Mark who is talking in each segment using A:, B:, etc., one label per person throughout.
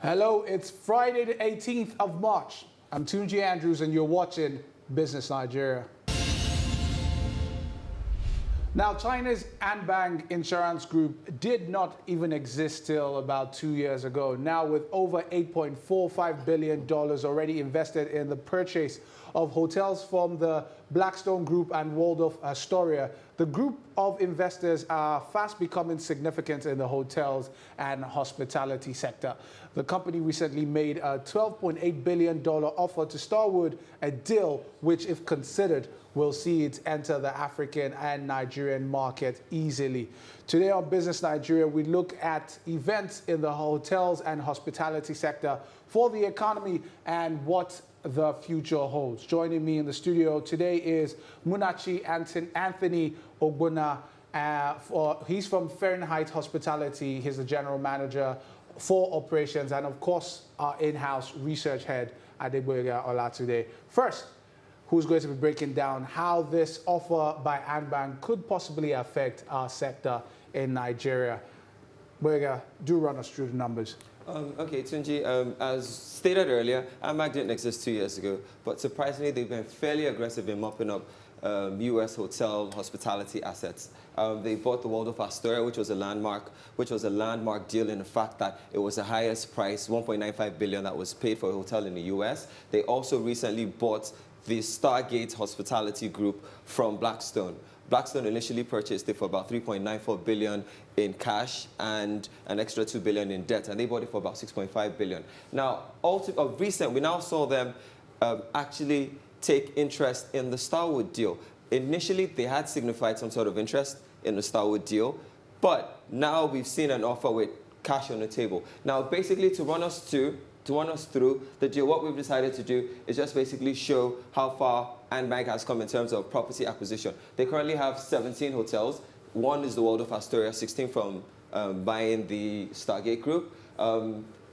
A: Hello, it's Friday the 18th of March. I'm Tunji Andrews and you're watching Business Nigeria. Now, China's Anbang Insurance Group did not even exist till about 2 years ago. Now, with over $8.45 billion already invested in the purchase of hotels from the Blackstone Group and Waldorf Astoria, the group of investors are fast becoming significant in the hotels and hospitality sector. The company recently made a $12.8 billion offer to Starwood, a deal which, if considered, will see it enter the African and Nigerian market easily. Today on Business Nigeria, we look at events in the hotels and hospitality sector for the economy and what the future holds. Joining me in the studio today is Munachi Anthony Ogbonna. He's from Fahrenheit Hospitality. He's the general manager for operations and, of course, our in-house research head, Adegboyega Olatude. First, who's going to be breaking down how this offer by Anbang could possibly affect our sector in Nigeria. Boyega, do run us through the numbers.
B: Okay, Tunji, as stated earlier, Anbang didn't exist 2 years ago, but surprisingly, they've been fairly aggressive in mopping up U.S. hotel hospitality assets. They bought the Waldorf Astoria, which was a landmark deal in the fact that it was the highest price, $1.95 billion, that was paid for a hotel in the U.S. They also recently bought the Stargate Hospitality Group from Blackstone. Blackstone initially purchased it for about $3.94 billion in cash and an extra $2 billion in debt, and they bought it for about $6.5 billion. Now, of recent, we now saw them actually take interest in the Starwood deal. Initially, they had signified some sort of interest in the Starwood deal, but now we've seen an offer with cash on the table. Now, basically, to run us through the deal, what we've decided to do is just basically show how far Anbang has come in terms of property acquisition. They currently have 17 hotels. One is the Waldorf Astoria, 16 from buying the Stargate Group.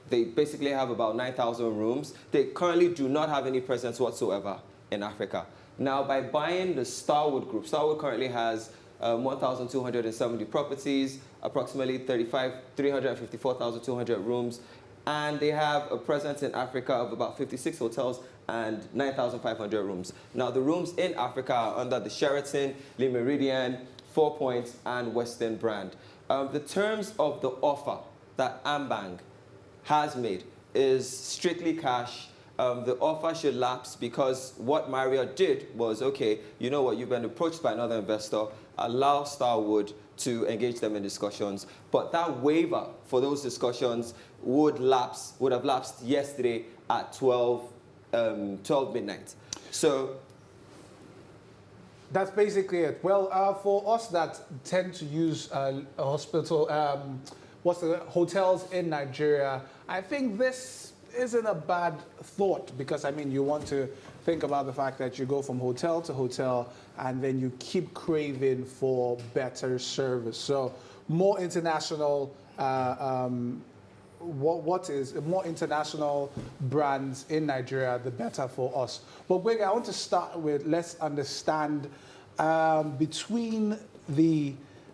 B: They basically have about 9,000 rooms. They currently do not have any presence whatsoever in Africa. Now, by buying the Starwood Group, Starwood currently has 1,270 properties, approximately 354,200 rooms, and they have a presence in Africa of about 56 hotels and 9,500 rooms. Now, the rooms in Africa are under the Sheraton, Le Méridien, Four Points, and Westin brand. The terms of the offer that Anbang has made is strictly cash. The offer should lapse because what Marriott did was, okay, you know what, you've been approached by another investor, allow Starwood to engage them in discussions. But that waiver for those discussions would have lapsed yesterday at 12 midnight. So
A: that's basically it. Well, for us that tend to use a hospital, hotels in Nigeria, I think this isn't a bad thought because, I mean, you want to think about the fact that you go from hotel to hotel and then you keep craving for better service. So more international, more international brands in Nigeria, the better for us. But Gwege, I want to start with, let's understand between the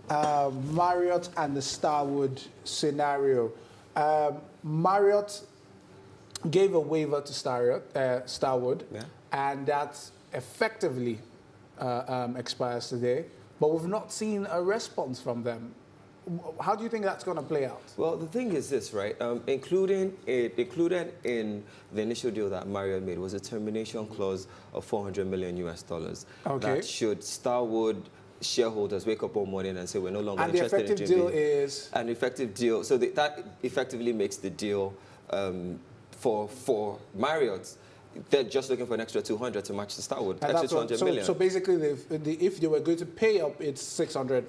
A: Marriott and the Starwood scenario. Marriott gave a waiver to Starwood, yeah, and that effectively expires today, but we've not seen a response from them. How do you think that's going to play out?
B: Well, the thing is this, right? Included in the initial deal that Marriott made was a termination clause of $400 million US. Okay. That should Starwood shareholders wake up one morning and say we're no longer interested in
A: the effective deal is
B: an effective deal. So that effectively makes the deal for Marriott. They're just looking for an extra 200 to match the Starwood. Extra 200 million.
A: So basically, if they were going to pay up, it's 600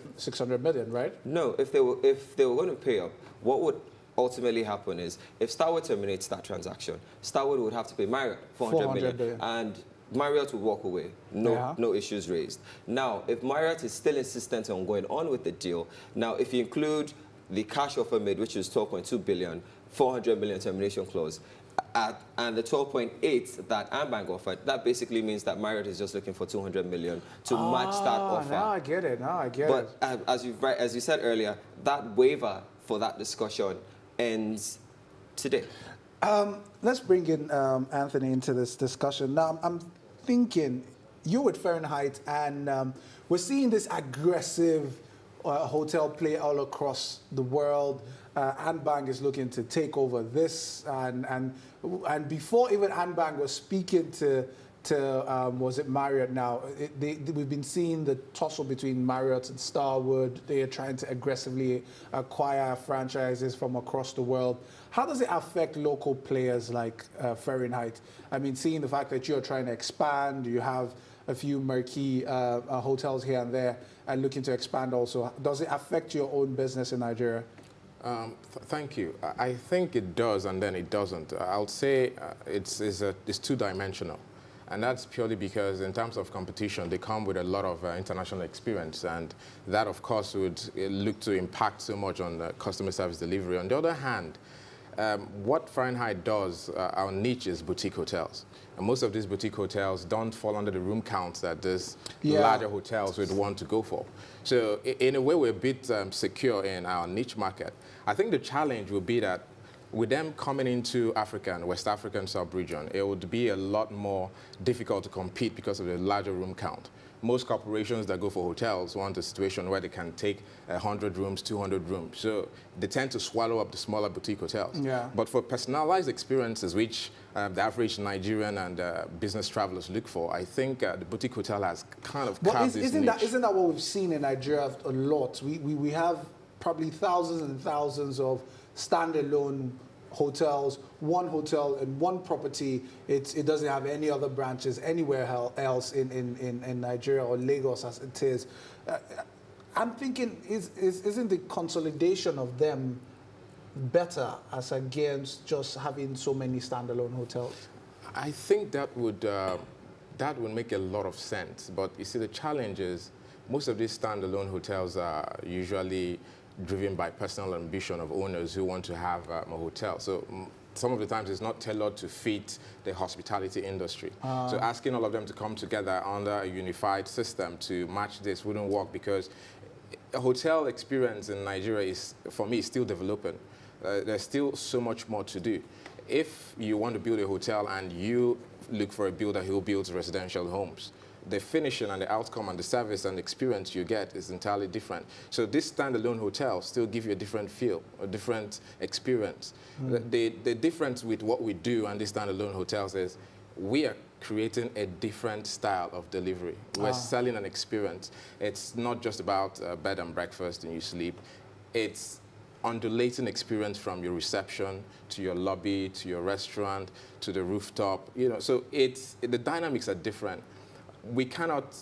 A: million, right?
B: No, if they were going to pay up, what would ultimately happen is if Starwood terminates that transaction, Starwood would have to pay Marriott 400 million, and Marriott would walk away. No issues raised. Now, if Marriott is still insistent on going on with the deal, now if you include the cash offer made, which is 12.2 billion, 400 million termination clause, and the 12.8 that Anbang offered, that basically means that Marriott is just looking for 200 million to match that offer.
A: Now I get it.
B: But as you said earlier, that waiver for that discussion ends today?
A: Let's bring in Anthony into this discussion. Now, I'm thinking, you're with Fahrenheit, and we're seeing this aggressive hotel play all across the world. Anbang is looking to take over this, and before even Anbang was speaking to was it Marriott now? We've been seeing the tussle between Marriott and Starwood. They are trying to aggressively acquire franchises from across the world. How does it affect local players like Fahrenheit? I mean, seeing the fact that you're trying to expand, you have a few marquee hotels here and there, and looking to expand also. Does it affect your own business in Nigeria?
C: Thank you. I think it does, and then it doesn't. I would say it's two-dimensional. And that's purely because in terms of competition, they come with a lot of international experience. And that, of course, would look to impact so much on customer service delivery. On the other hand, what Fahrenheit does, our niche is boutique hotels. And most of these boutique hotels don't fall under the room counts that these larger hotels would want to go for. So in a way, we're a bit secure in our niche market. I think the challenge will be that with them coming into Africa and West African sub-region, it would be a lot more difficult to compete because of the larger room count. Most corporations that go for hotels want a situation where they can take 100 rooms, 200 rooms. So they tend to swallow up the smaller boutique hotels. Yeah. But for personalized experiences, which the average Nigerian and business travelers look for, I think the boutique hotel has kind of carved this niche.
A: Isn't that what we've seen in Nigeria a lot? We have probably thousands and thousands of standalone hotels, one hotel in one property. It doesn't have any other branches anywhere else in Nigeria or Lagos as it is. I'm thinking, isn't the consolidation of them better as against just having so many standalone hotels?
C: I think that would make a lot of sense. But you see, the challenge is most of these standalone hotels are usually driven by personal ambition of owners who want to have a hotel. So some of the times it's not tailored to fit the hospitality industry. So asking all of them to come together under a unified system to match this wouldn't work, because a hotel experience in Nigeria is, for me, still developing. There's still so much more to do. If you want to build a hotel and you look for a builder who builds residential homes, the finishing and the outcome and the service and experience you get is entirely different. So these standalone hotels still give you a different feel, a different experience. The difference with what we do and these standalone hotels is we are creating a different style of delivery. We're selling an experience. It's not just about bed and breakfast and you sleep. It's undulating experience from your reception to your lobby to your restaurant to the rooftop. You know, so the dynamics are different. We cannot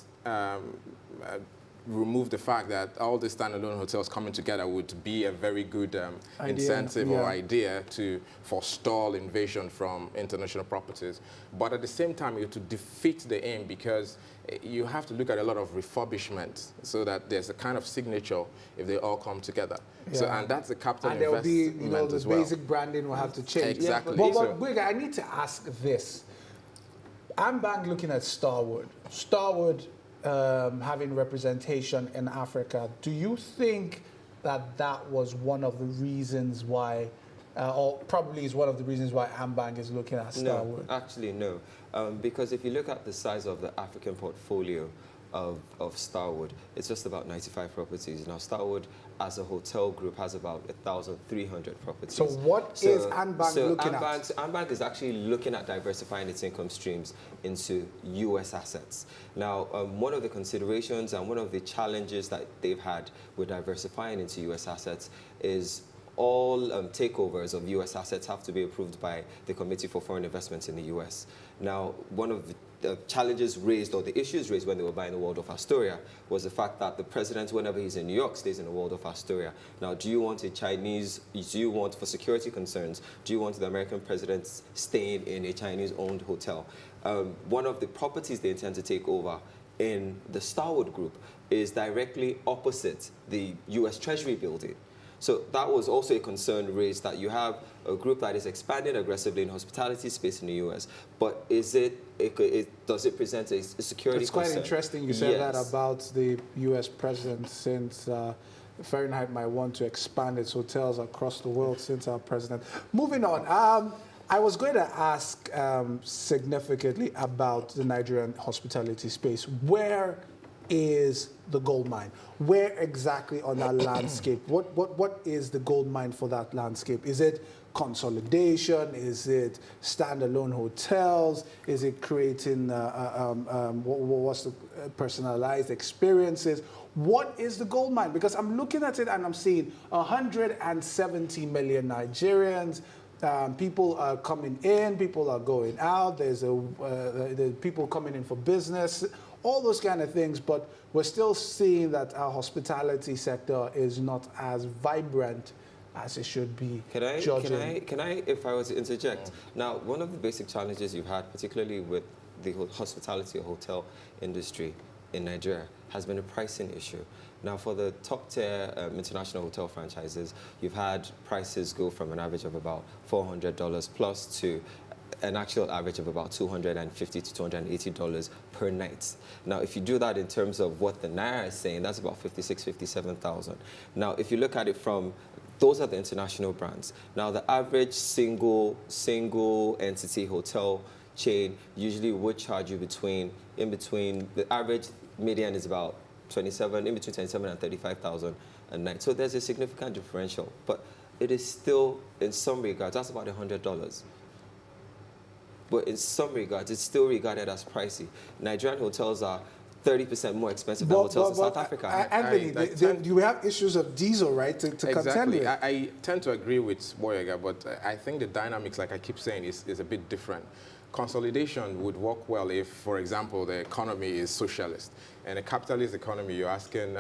C: remove the fact that all the standalone hotels coming together would be a very good incentive or idea to forestall invasion from international properties. But at the same time, you have to defeat the aim, because you have to look at a lot of refurbishment so that there's a kind of signature if they all come together. So, and that's the capital investment
A: and there'll be,
C: as well.
A: The basic branding will have to change.
C: Exactly.
A: But Bwiga, I need to ask this. I'm back looking at Starwood. Starwood having representation in Africa. Do you think that was one of the reasons why, or probably is one of the reasons why Ambang is looking at Starwood?
B: No, actually no. Because if you look at the size of the African portfolio of Starwood, it's just about 95 properties. Now, Starwood, as a hotel group, has about 1,300 properties.
A: So what is Ambang looking at?
B: Ambang is actually looking at diversifying its income streams into U.S. assets. Now, one of the considerations and one of the challenges that they've had with diversifying into U.S. assets is all takeovers of U.S. assets have to be approved by the Committee for Foreign Investments in the U.S. Now, one of the challenges raised, or the issues raised when they were buying the Waldorf Astoria, was the fact that the president, whenever he's in New York, stays in the Waldorf Astoria. Now, do you want a Chinese, do you want, for security concerns, do you want the American president staying in a Chinese-owned hotel? One of the properties they intend to take over in the Starwood Group is directly opposite the U.S. Treasury building. So that was also a concern raised, that you have a group that is expanding aggressively in hospitality space in the U.S., but does it present a security concern?
A: It's quite interesting you said that about the U.S. president, since Fahrenheit might want to expand its hotels across the world since our president. Moving on. I was going to ask significantly about the Nigerian hospitality space. Where is the gold mine? Where exactly on that landscape? What is the gold mine for that landscape? Is it consolidation? Is it standalone hotels? Is it creating what's the personalized experiences? What is the gold mine? Because I'm looking at it and I'm seeing 170 million Nigerians. People are coming in, people are going out. There's people coming in for business, all those kind of things. But we're still seeing that our hospitality sector is not as vibrant as it should be.
B: Can I, if I were to interject? Now, one of the basic challenges you've had, particularly with the hospitality or hotel industry in Nigeria, has been a pricing issue. Now, for the top-tier international hotel franchises, you've had prices go from an average of about $400 plus to an actual average of about $250 to $280 per night. Now, if you do that in terms of what the Naira is saying, that's about 57,000. Now, if you look at it from, those are the international brands. Now, the average single entity hotel chain usually would charge you in between, the average median is about in between 27 and 35,000 a night. So there's a significant differential, but it is still, in some regards, that's about $100. But in some regards, it's still regarded as pricey. Nigerian hotels are 30% more expensive than hotels in South Africa.
A: Anthony, you have issues of diesel, right, to contend with?
C: I tend to agree with Boyega, but I think the dynamics, like I keep saying, is a bit different. Consolidation would work well if, for example, the economy is socialist. In a capitalist economy, you're asking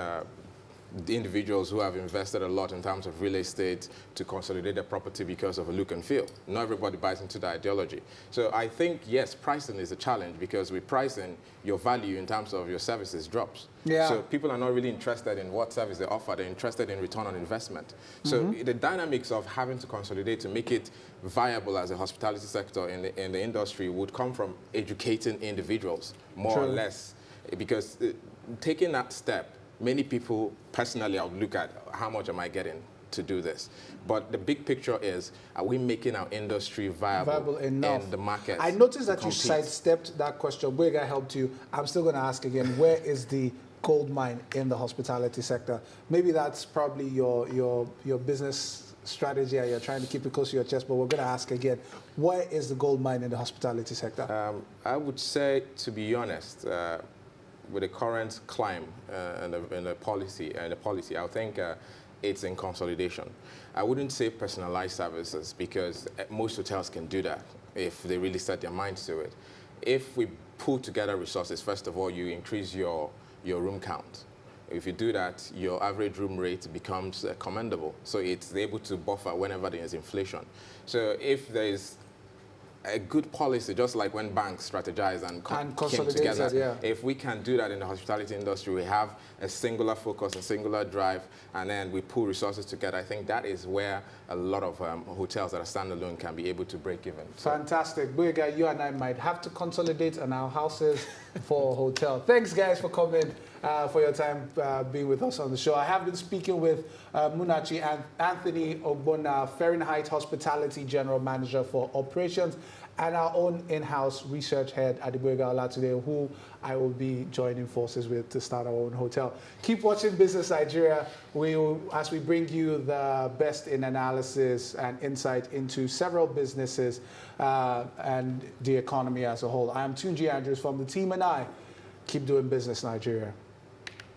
C: the individuals who have invested a lot in terms of real estate to consolidate their property because of a look and feel. Not everybody buys into the ideology. So I think, yes, pricing is a challenge because with pricing, your value in terms of your services drops.
A: Yeah.
C: So people are not really interested in what service they offer. They're interested in return on investment. So the dynamics of having to consolidate to make it viable as a hospitality sector in the industry would come from educating individuals, more or less. Because taking that step, many people, personally, I would look at how much am I getting to do this. But the big picture is, are we making our industry viable enough in the market?
A: I noticed that you sidestepped that question. Boyega helped you. I'm still going to ask again, where is the gold mine in the hospitality sector? Maybe that's probably your business strategy and you're trying to keep it close to your chest, but we're going to ask again, where is the gold mine in the hospitality sector?
C: I would say, to be honest, with the current climb and the policy, I think it's in consolidation. I wouldn't say personalized services because most hotels can do that if they really set their minds to it. If we pull together resources, first of all, you increase your room count. If you do that, your average room rate becomes commendable. So it's able to buffer whenever there is inflation. So if there is a good policy, just like when banks strategize and came together. Yeah. If we can do that in the hospitality industry, we have a singular focus, a singular drive, and then we pull resources together. I think that is where a lot of hotels that are standalone can be able to break even. So.
A: Fantastic. Boyega, you and I might have to consolidate on our houses for a hotel. Thanks, guys, for coming, for your time being with us on the show. I have been speaking with Munachi and Anthony Ogbonna, Fahrenheit Hospitality General Manager for Operations, and our own in-house research head, Adeboyega Olatunde, who I will be joining forces with to start our own hotel. Keep watching Business Nigeria as we bring you the best in analysis and insight into several businesses and the economy as a whole. I am Tunji Andrews from the team, and I keep doing Business Nigeria.